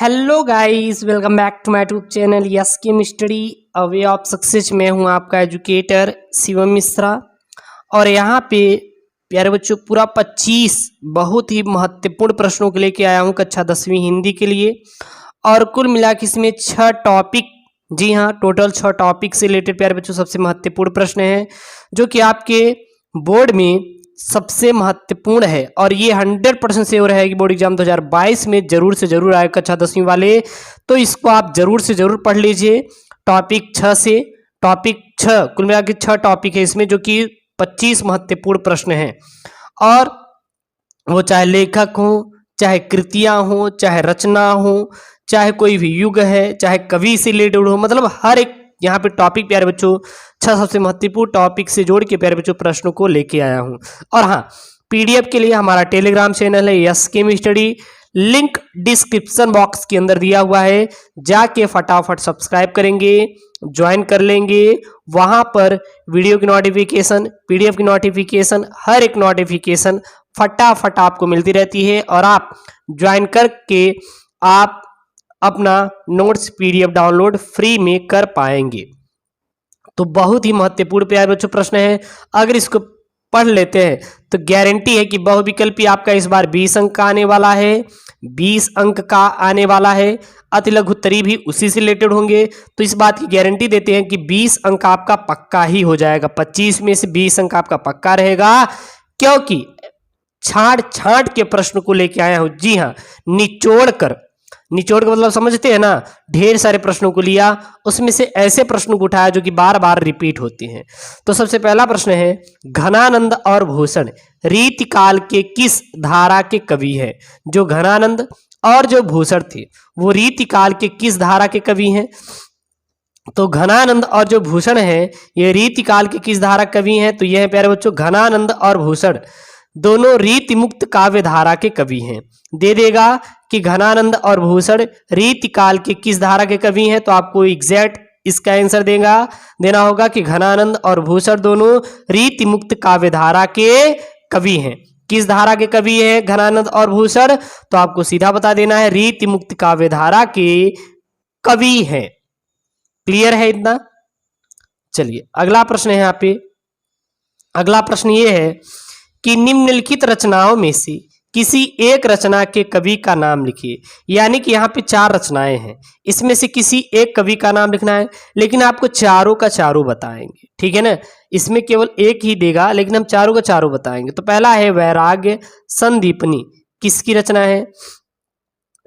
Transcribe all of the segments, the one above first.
Hello guys, welcome back to my YouTube channel yes के study a way of success. मैं हूं आपका educator Shivam Mishra और यहाँ पे प्यारे बच्चों पूरा 25 बहुत ही महत्वपूर्ण प्रश्नों के लेके आया हूं कक्षा 10वीं हिंदी के लिए। और कुल मिला के इसमें 6 टॉपिक, जी हाँ टोटल 6 टॉपिक से रिलेटेड प्यारे बच्चों सबसे महत्वपूर्ण प्रश्न हैं जो कि आपके बोर्ड में सबसे महत्वपूर्ण है। और ये 100% श्योर है कि बोर्ड एग्जाम 2022 में जरूर से जरूर आए कक्षा 10वीं वाले, तो इसको आप जरूर से जरूर पढ़ लीजिए। टॉपिक 6 से टॉपिक 6 कुल मिला के 6 टॉपिक है इसमें, जो कि 25 महत्वपूर्ण प्रश्न हैं। और वो चाहे लेखक हो, चाहे कृतियां हो, चाहे रचना हो, चाहे कोई भी युग है, चाहे कवि से रिलेटेड हो, मतलब हर एक यहाँ पे टॉपिक प्यारे बच्चों 6 सबसे महत्वपूर्ण टॉपिक से जोड़ के प्यारे बच्चों प्रश्नों को लेके आया हूँ। और हाँ, पीडीएफ के लिए हमारा टेलीग्राम चैनल है यस के स्टडी, लिंक डिस्क्रिप्शन बॉक्स के अंदर दिया हुआ है, जाके फटाफट सब्सक्राइब करेंगे, ज्वाइन कर लेंगे। वहां पर वीडियो की नोटिफिकेशन, पीडीएफ की नोटिफिकेशन, हर एक नोटिफिकेशन फटाफट आपको मिलती रहती है और आप ज्वाइन करके आप अपना नोट्स पीडीएफ डाउनलोड फ्री में कर पाएंगे। तो बहुत ही महत्वपूर्ण प्यारे बच्चों प्रश्न है, अगर इसको पढ़ लेते हैं तो गारंटी है कि बहुविकल्पी आपका इस बार 20 अंक का आने वाला है, 20 अंक का आने वाला है। अति लघु उत्तरी भी उसी से रिलेटेड होंगे, तो इस बात की गारंटी देते हैं कि 20 अंक आपका पक्का ही हो जाएगा। 25 में से 20 अंक आपका पक्का रहेगा, क्योंकि छांट के प्रश्न को लेके आया हूं। जी हाँ, निचोड़ का मतलब समझते हैं ना, ढेर सारे प्रश्नों को लिया, उसमें से ऐसे प्रश्नों को उठाया जो कि बार बार रिपीट होते हैं। तो सबसे पहला प्रश्न है, घनानंद और भूषण रीतिकाल के किस धारा के कवि हैं? जो घनानंद और जो भूषण थे वो रीतिकाल के किस धारा के कवि हैं? तो घनानंद और जो भूषण है ये रीतिकाल के किस धारा कवि हैं? तो यह है प्यारे बच्चों, घनानंद और भूषण दोनों रीति मुक्त काव्य धारा के कवि हैं। दे देगा कि घनानंद और भूषण रीतिकाल के किस धारा के कवि हैं, तो आपको एग्जैक्ट इसका आंसर देना होगा कि घनानंद और भूषण दोनों रीति मुक्त काव्य धारा के कवि हैं। किस धारा के कवि हैं घनानंद और भूषण? तो आपको सीधा बता देना है, रीति मुक्त काव्य धारा के कवि हैं। क्लियर है इतना? चलिए अगला प्रश्न है यहाँ पे। अगला प्रश्न ये है कि निम्नलिखित रचनाओं में से किसी एक रचना के कवि का नाम लिखिए। यानी कि यहाँ पे 4 रचनाएं हैं, इसमें से किसी एक कवि का नाम लिखना है, लेकिन आपको चारों का चारों बताएंगे, ठीक है ना। इसमें केवल एक ही देगा, लेकिन हम चारों का चारों बताएंगे। तो पहला है वैराग्य संदीपनी, किसकी रचना है?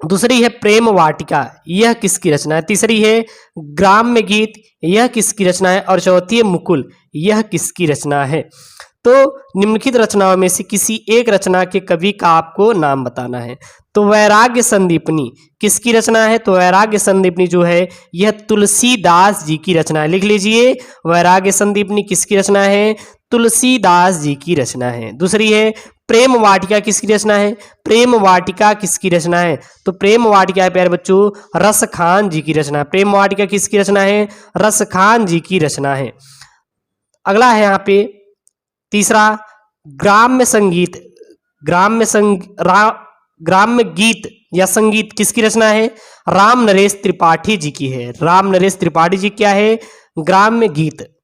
दूसरी है प्रेम वाटिका, यह किसकी रचना है? तीसरी है ग्राम्य गीत, यह किसकी रचना है? और चौथी है मुकुल, यह किसकी रचना है? तो निम्नलिखित रचनाओं में से किसी एक रचना के कवि का आपको नाम बताना है। तो वैराग्य संदीपनी किसकी रचना है? तो वैराग्य संदीपनी जो है यह तुलसीदास जी की रचना है। लिख लीजिए, वैराग्य संदीपनी किसकी रचना है? तुलसीदास जी की रचना है। दूसरी है प्रेम वाटिका, किसकी रचना है? प्रेम वाटिका किसकी रचना है? तो प्रेम वाटिका है प्यारे बच्चों रसखान जी की रचना है। प्रेम वाटिका किसकी रचना है? रसखान जी की रचना है। अगला है यहाँ पे तीसरा, ग्राम्य संगीत, ग्राम्य गीत या संगीत किसकी रचना है? राम नरेश त्रिपाठी जी की है। राम नरेश त्रिपाठी जी क्या है? ग्राम्य गीत।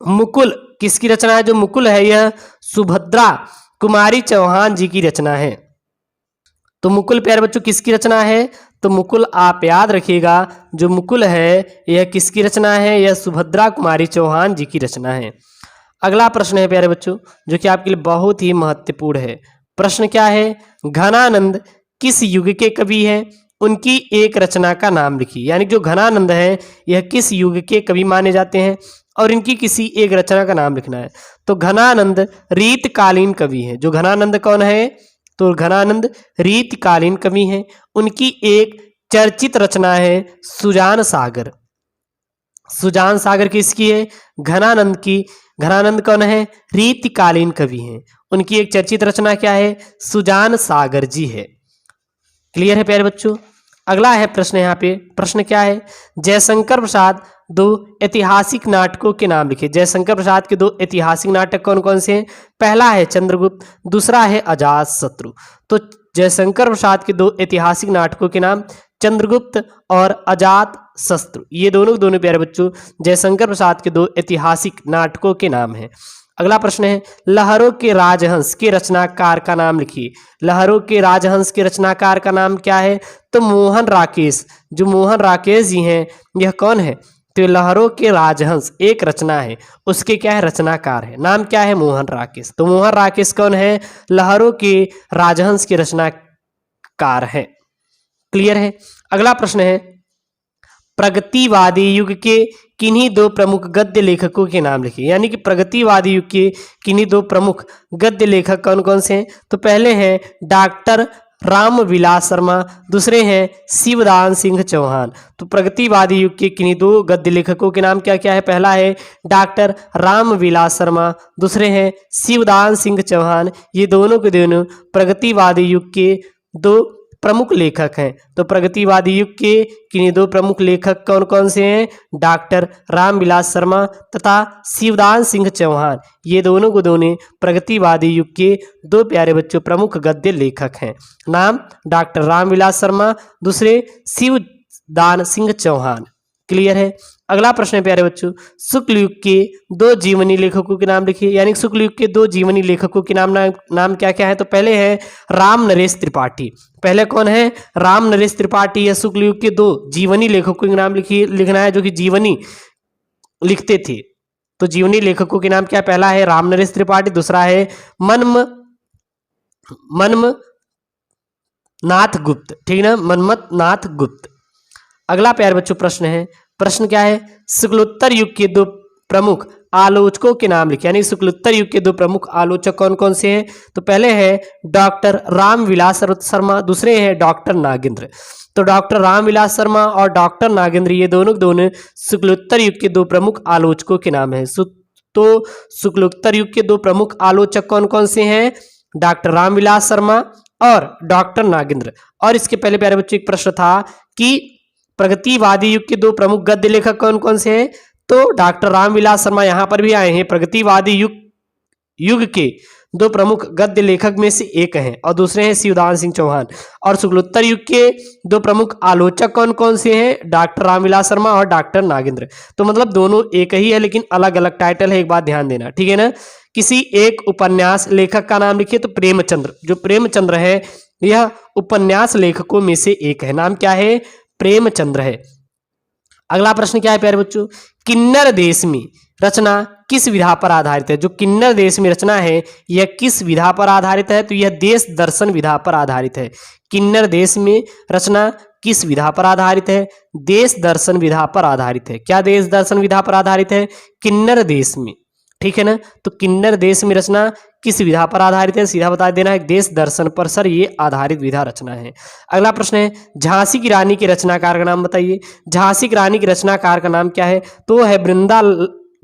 मुकुल किसकी रचना है? जो मुकुल है यह सुभद्रा कुमारी चौहान जी की रचना है। तो मुकुल प्यारे बच्चों किसकी रचना है? तो मुकुल आप याद रखिएगा, जो मुकुल है यह किसकी रचना है? यह सुभद्रा कुमारी चौहान जी की रचना है। अगला प्रश्न है प्यारे बच्चों जो कि आपके लिए बहुत ही महत्वपूर्ण है। प्रश्न क्या है? घनानंद किस युग के कवि हैं? उनकी एक रचना का नाम लिखिए। यानी जो घनानंद है यह किस युग के कवि माने जाते हैं और इनकी किसी एक रचना का नाम लिखना है। तो घनानंद रीतकालीन कवि हैं। जो घनानंद कौन है? तो घनानंद रीतकालीन कवि हैं। उनकी एक चर्चित रचना है सुजान सागर। सुजान सागर किसकी है? घनानंद की। घनानंद कौन है? रीतिकालीन कवि हैं। उनकी एक चर्चित रचना क्या है? सुजान सागर जी है। क्लियर है प्यारे बच्चों? अगला है प्रश्न यहाँ पे। प्रश्न क्या है? जयशंकर प्रसाद 2 ऐतिहासिक नाटकों के नाम लिखे। जयशंकर प्रसाद के 2 ऐतिहासिक नाटक कौन कौन से हैं? पहला है चंद्रगुप्त, दूसरा है अजातशत्रु। तो जयशंकर प्रसाद के 2 ऐतिहासिक नाटकों के नाम चंद्रगुप्त और अजात शत्रु, ये दोनों प्यारे बच्चों जयशंकर प्रसाद के 2 ऐतिहासिक नाटकों के नाम हैं। अगला प्रश्न है लहरों के राजहंस के रचनाकार का नाम लिखिए। लहरों के राजहंस के रचनाकार का नाम क्या है? तो मोहन राकेश। जो मोहन राकेश जी हैं यह कौन है? तो लहरों के राजहंस एक रचना है, उसके क्या है रचनाकार है, नाम क्या है? मोहन राकेश। तो मोहन राकेश कौन है? लहरों के राजहंस के रचनाकार है। क्लियर है। अगला प्रश्न है प्रगतिवादी युग के किन्हीं 2 प्रमुख गद्य लेखकों के नाम लिखिए। यानी कि प्रगतिवादी युग के किन्हीं 2 प्रमुख गद्य लेखक कौन कौन से हैं? तो पहले हैं डॉक्टर रामविलास शर्मा, दूसरे हैं शिवदान सिंह चौहान। तो प्रगतिवादी युग के किन्हीं 2 गद्य लेखकों के नाम क्या क्या है? पहला है डॉक्टर रामविलास शर्मा, दूसरे हैं शिवदान सिंह चौहान। ये दोनों के दोनों प्रगतिवादी युग के 2 प्रमुख लेखक हैं। तो प्रगतिवादी युग के किन्हीं 2 प्रमुख लेखक कौन कौन से हैं? डॉक्टर रामविलास शर्मा तथा शिवदान सिंह चौहान। ये दोनों को दोनों प्रगतिवादी युग के 2 प्यारे बच्चों प्रमुख गद्य लेखक हैं। नाम डॉक्टर रामविलास शर्मा, दूसरे शिवदान सिंह चौहान। क्लियर है। अगला प्रश्न है प्यारे बच्चों शुक्ल युग के 2 जीवनी लेखकों के नाम लिखिए। यानी शुक्ल युग के 2 जीवनी लेखकों के नाम क्या क्या है? तो पहले है राम नरेश त्रिपाठी। पहले कौन है? राम नरेश त्रिपाठी। या शुक्ल युग के 2 जीवनी लेखकों के नाम लिखिए, लिखना है जो कि जीवनी लिखते थे। तो जीवनी लेखकों के नाम क्या? पहला है राम नरेश त्रिपाठी, दूसरा है मनम नाथ गुप्त। ठीक है ना, मनमत नाथ गुप्त। अगला प्यारे बच्चों प्रश्न क्या है? शुक्लोत्तर युग के 2 प्रमुख आलोचकों के नाम लिखिए। यानी शुक्लोत्तर युग के 2 प्रमुख आलोचक कौन कौन से हैं? तो पहले है डॉक्टर रामविलास शर्मा, दूसरे हैं डॉक्टर नागेंद्र। तो डॉक्टर रामविलास शर्मा और डॉक्टर नागेंद्र ये दोनों शुक्लोत्तर युग के 2 प्रमुख आलोचकों के नाम है। तो शुक्लोत्तर युग के 2 प्रमुख आलोचक कौन कौन से हैं? डॉक्टर रामविलास शर्मा और डॉक्टर नागेंद्र। और इसके पहले प्यारे बच्चों एक प्रश्न था कि प्रगतिवादी युग के 2 प्रमुख गद्य लेखक कौन कौन से हैं? तो डॉक्टर रामविलास शर्मा यहां पर भी आए हैं। प्रगतिवादी युग के 2 प्रमुख गद्य लेखक में से एक हैं और दूसरे हैं शिवदान सिंह चौहान। और शुक्लोत्तर युग के 2 प्रमुख आलोचक कौन कौन से हैं? डॉक्टर रामविलास शर्मा और डॉक्टर नागेंद्र। तो मतलब दोनों एक ही है लेकिन अलग अलग टाइटल है, एक बात ध्यान देना। ठीक है ना। किसी एक उपन्यास लेखक का नाम लिखिए। तो प्रेमचंद्र, जो प्रेमचंद्र है यह उपन्यास लेखकों में से एक है। नाम क्या है? प्रेमचंद्र है। अगला प्रश्न क्या है प्यारे बच्चों? किन्नर देश में रचना किस विधा पर आधारित है? जो किन्नर देश में रचना है यह किस विधा पर आधारित है? तो यह देश दर्शन विधा पर आधारित है। किन्नर देश में रचना किस विधा पर आधारित है? देश दर्शन विधा पर आधारित है। क्या देश दर्शन विधा पर आधारित है? किन्नर देश में। ठीक है ना। तो किन्नर देश में रचना किस विधा पर आधारित है? सीधा बता देना है देश दर्शन पर सर ये आधारित विधा रचना है। अगला प्रश्न है झांसी की रानी के रचनाकार का नाम बताइए। झांसी की रानी के रचनाकार का नाम क्या है? तो है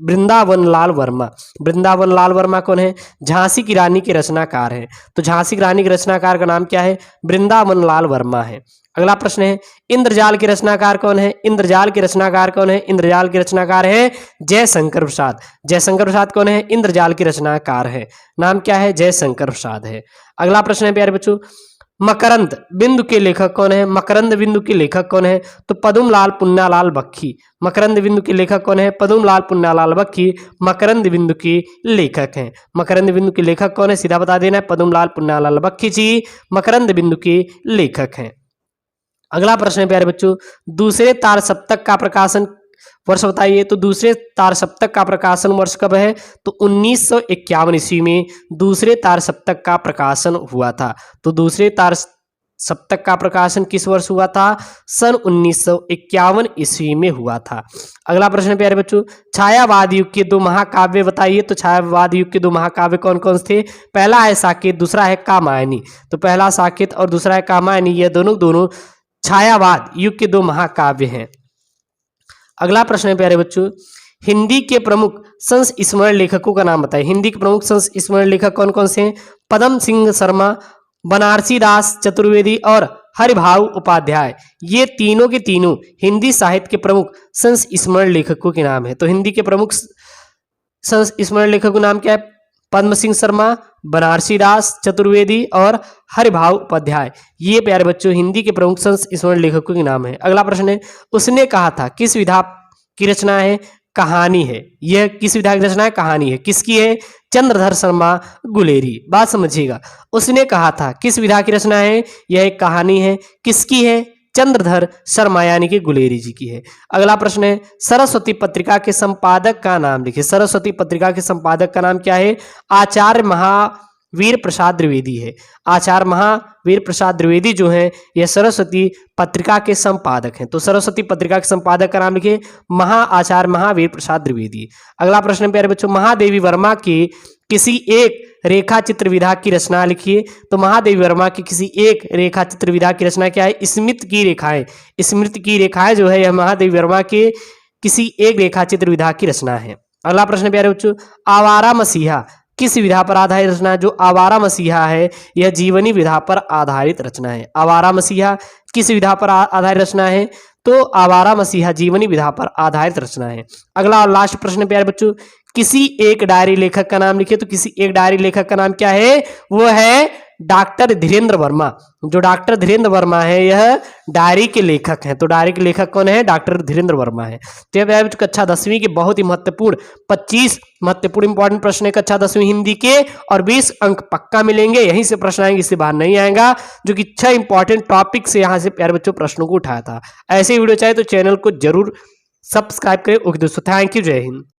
वृंदावन लाल वर्मा। वृंदावन लाल वर्मा कौन है? झांसी की रानी के रचनाकार है। तो झांसी की रानी के रचनाकार का नाम क्या है? वृंदावन लाल वर्मा है। अगला प्रश्न है इंद्रजाल के रचनाकार कौन है? इंद्रजाल के रचनाकार कौन है? इंद्रजाल के रचनाकार है जयशंकर प्रसाद। जयशंकर प्रसाद कौन है? इंद्रजाल के रचनाकार है। नाम क्या है? जयशंकर प्रसाद है। अगला प्रश्न है प्यारे बच्चों मकरंद बिंदु के लेखक कौन है? मकरंद बिंदु के लेखक कौन है? तो पदुमलाल पुन्नालाल बख्शी। मकरंद बिंदु के लेखक कौन है? पदुमलाल पुन्नालाल बख्शी मकरंद बिंदु के लेखक हैं। मकरंद बिंदु के लेखक कौन है? सीधा बता देना है पदुमलाल पुन्नालाल बख्शी जी मकरंद बिंदु के लेखक हैं। अगला प्रश्न है प्यारे बच्चों दूसरे तार सप्तक का प्रकाशन वर्ष बताइए। तो दूसरे तार सप्तक का प्रकाशन वर्ष कब है? तो 1951 ईस्वी में दूसरे तार सप्तक का प्रकाशन हुआ था। तो दूसरे तार सप्तक का प्रकाशन किस वर्ष हुआ था? सन 1951 ईस्वी में हुआ था। अगला प्रश्न है प्यारे बच्चों छायावाद युग के 2 महाकाव्य बताइए। तो छायावाद युग के 2 महाकाव्य कौन कौन थे? पहला है साकेत, दूसरा है कामायनी। तो पहला साकेत और दूसरा है कामायनी, ये दोनों छायावाद युग के 2 महाकाव्य हैं। अगला प्रश्न है प्यारे बच्चों हिंदी के प्रमुख संस्मरण लेखकों का नाम बताइए। हिंदी के प्रमुख संस्मरण लेखक कौन कौन से हैं? पदम सिंह शर्मा, बनारसी दास चतुर्वेदी और हरिभाऊ उपाध्याय। ये तीनों के तीनों हिंदी साहित्य के प्रमुख संस्मरण लेखकों के नाम है। तो हिंदी के प्रमुख संस्मरण लेखकों का नाम क्या है? पद्म सिंह शर्मा, बनारसी दास चतुर्वेदी और हरिभाव उपाध्याय। ये प्यारे बच्चों हिंदी के प्रमुख संस्मरण लेखकों के नाम है। अगला प्रश्न है, उसने कहा था किस विधा की रचना है? कहानी है। यह किस विधा की रचना है? कहानी है। किसकी है? चंद्रधर शर्मा गुलेरी। बात समझिएगा, उसने कहा था किस विधा की रचना है? यह एक कहानी है। किसकी है? चंद्रधर शर्मा यानी कि गुलेरी जी की है। अगला प्रश्न है, सरस्वती पत्रिका के संपादक का नाम लिखिए। सरस्वती पत्रिका के संपादक का नाम क्या है? आचार्य महावीर प्रसाद द्विवेदी है। आचार्य महावीर प्रसाद द्विवेदी जो है यह सरस्वती पत्रिका के संपादक हैं। तो सरस्वती पत्रिका के संपादक का नाम लिखिए आचार्य महावीर प्रसाद द्विवेदी। अगला प्रश्न प्यारे बच्चों, महादेवी वर्मा के किसी एक रेखा चित्र विधा की रचना लिखिए। तो महादेवी वर्मा की किसी एक रेखा चित्र विधा की रचना क्या है? स्मृत की रेखाएं। स्मृत की रेखाएं जो है यह महादेवी वर्मा के किसी एक रेखा चित्र विधा की रचना है। अगला प्रश्न प्यारे बच्चों, आवारा मसीहा किस विधा पर आधारित रचना है? जो आवारा मसीहा है यह जीवनी विधा पर आधारित रचना है। आवारा मसीहा किस विधा पर आधारित रचना है? तो आवारा मसीहा जीवनी विधा पर आधारित रचना है। अगला और लास्ट प्रश्न प्यारे बच्चों, किसी एक डायरी लेखक का नाम लिखिए। तो किसी एक डायरी लेखक का नाम क्या है? वो है डॉक्टर धीरेन्द्र वर्मा। जो डॉक्टर धीरेन्द्र वर्मा है यह डायरी के लेखक हैं। तो डायरी के लेखक कौन है? डॉक्टर धीरेन्द्र वर्मा है। तो यह कक्षा 10वीं के बहुत ही महत्वपूर्ण 25 महत्वपूर्ण इंपॉर्टेंट प्रश्न है कक्षा 10वीं हिंदी के, और 20 अंक पक्का मिलेंगे। यहीं से प्रश्न आएंगे, इससे बाहर नहीं आएगा। जो कि 6 इंपॉर्टेंट टॉपिक से यहाँ से प्यारे बच्चों प्रश्नों को उठाया था। ऐसे वीडियो चाहे तो चैनल को जरूर सब्सक्राइब करें। ओके दोस्तों, थैंक यू, जय हिंद।